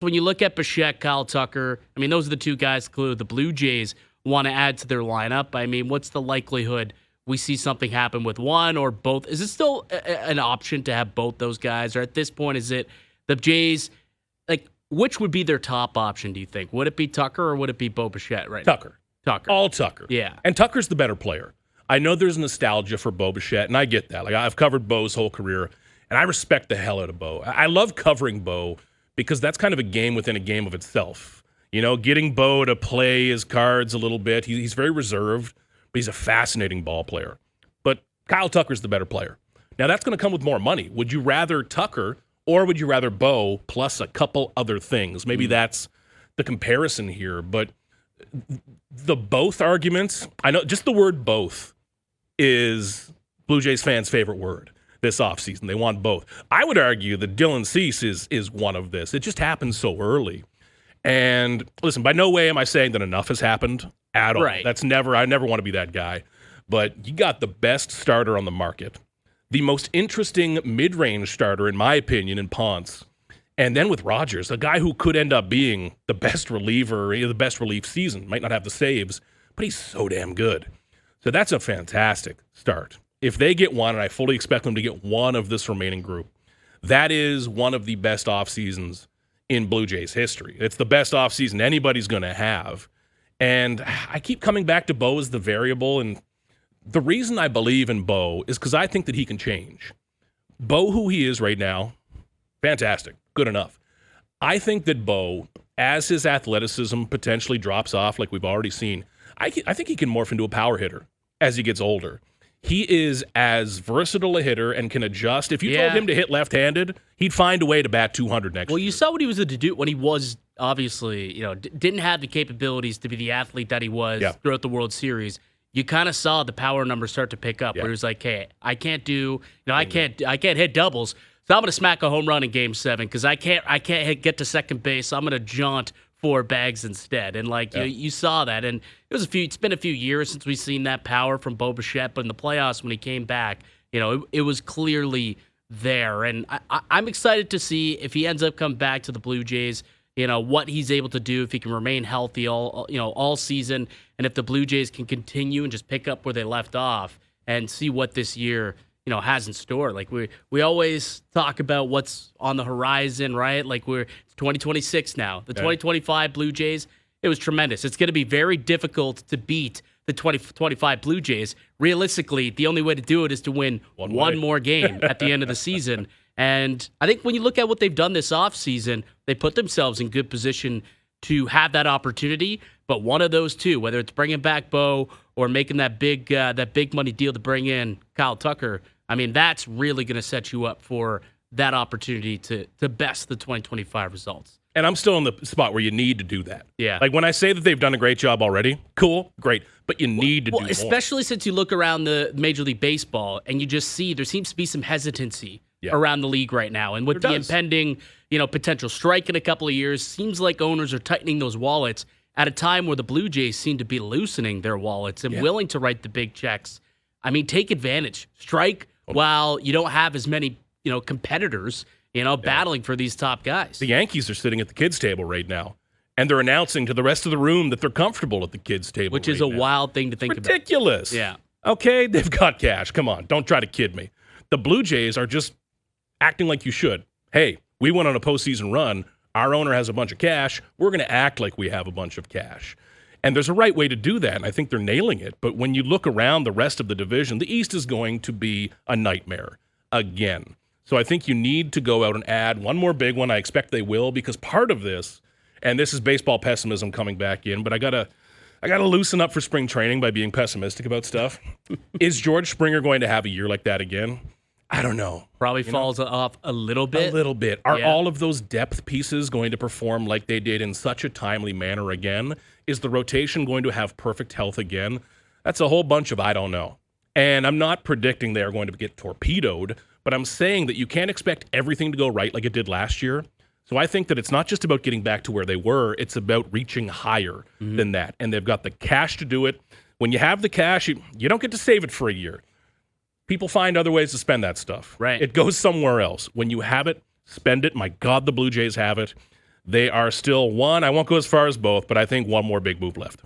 when you look at Bichette, Kyle Tucker, I mean, those are the two guys clearly the Blue Jays want to add to their lineup. I mean, what's the likelihood we see something happen with one or both? Is it still an option to have both those guys? Or at this point, is it the Jays, like, which would be their top option, do you think? Would it be Tucker or would it be Bo Bichette right Tucker. now? Tucker. All Tucker. Yeah. And Tucker's the better player. I know there's nostalgia for Bo Bichette, and I get that. Like, I've covered Bo's whole career, and I respect the hell out of Bo. I love covering Bo because that's kind of a game within a game of itself. You know, getting Bo to play his cards a little bit. He's very reserved, but he's a fascinating ball player. But Kyle Tucker's the better player. Now, that's going to come with more money. Would you rather Tucker or would you rather Bo plus a couple other things? Maybe that's the comparison here. But the both arguments, I know just the word both is Blue Jays fans' favorite word this offseason. They want both. I would argue that Dylan Cease is one of this. It just happened so early. And listen, by no way am I saying that enough has happened at all. Right. I never want to be that guy. But you got the best starter on the market, the most interesting mid-range starter, in my opinion, in Ponce. And then with Rogers, a guy who could end up being the best reliever, the best relief season, might not have the saves, but he's so damn good. So that's a fantastic start. If they get one, and I fully expect them to get one of this remaining group, that is one of the best off seasons in Blue Jays history. It's the best offseason anybody's going to have. And I keep coming back to Bo as the variable, and the reason I believe in Bo is because I think that he can change. Bo, who he is right now, fantastic, good enough. I think that Bo, as his athleticism potentially drops off, like we've already seen, I think he can morph into a power hitter as he gets older. He is as versatile a hitter and can adjust. If you told him to hit left-handed, he'd find a way to bat 200 next year. Well, you saw what he was able to do when he was obviously, didn't have the capabilities to be the athlete that he was throughout the World Series. You kind of saw the power numbers start to pick up where he was like, hey, I can't hit doubles. So I'm going to smack a home run in Game 7 because I can't get to second base. So I'm going to jaunt 4 bags instead. And you saw that. And it's been a few years since we've seen that power from Bo Bichette, but in the playoffs when he came back, it was clearly there. And I'm excited to see if he ends up coming back to the Blue Jays, what he's able to do, if he can remain healthy all season, and if the Blue Jays can continue and just pick up where they left off and see what this year has in store. Like we always talk about what's on the horizon, right? Like it's 2026 now. The 2025 Blue Jays, it was tremendous. It's going to be very difficult to beat the 2025 Blue Jays. Realistically, the only way to do it is to win one more game at the end of the season. And I think when you look at what they've done this offseason, they put themselves in good position to have that opportunity. But one of those two, whether it's bringing back Bo or making that big money deal to bring in Kyle Tucker, I mean, that's really going to set you up for that opportunity to best the 2025 results. And I'm still in the spot where you need to do that. Yeah. Like when I say that they've done a great job already, cool, great. But you need to do more. Especially since you look around the Major League Baseball and you just see there seems to be some hesitancy around the league right now. And with the impending, potential strike in a couple of years, seems like owners are tightening those wallets at a time where the Blue Jays seem to be loosening their wallets and willing to write the big checks. I mean, take advantage. Strike while you don't have as many, competitors, battling for these top guys. The Yankees are sitting at the kids' table right now, and they're announcing to the rest of the room that they're comfortable at the kids' table. Which is a wild thing to think about. Ridiculous. Yeah. Okay, they've got cash. Come on, don't try to kid me. The Blue Jays are just acting like you should. Hey, we went on a postseason run. Our owner has a bunch of cash. We're going to act like we have a bunch of cash. And there's a right way to do that, and I think they're nailing it. But when you look around the rest of the division, the East is going to be a nightmare again. So I think you need to go out and add one more big one. I expect they will, because part of this, and this is baseball pessimism coming back in, but I gotta loosen up for spring training by being pessimistic about stuff. Is George Springer going to have a year like that again? I don't know. Probably falls off a little bit. A little bit. Are all of those depth pieces going to perform like they did in such a timely manner again? Is the rotation going to have perfect health again? That's a whole bunch of I don't know. And I'm not predicting they are going to get torpedoed, but I'm saying that you can't expect everything to go right like it did last year. So I think that it's not just about getting back to where they were. It's about reaching higher than that. And they've got the cash to do it. When you have the cash, you don't get to save it for a year. People find other ways to spend that stuff. Right. It goes somewhere else. When you have it, spend it. My God, the Blue Jays have it. They are still one. I won't go as far as both, but I think one more big move left.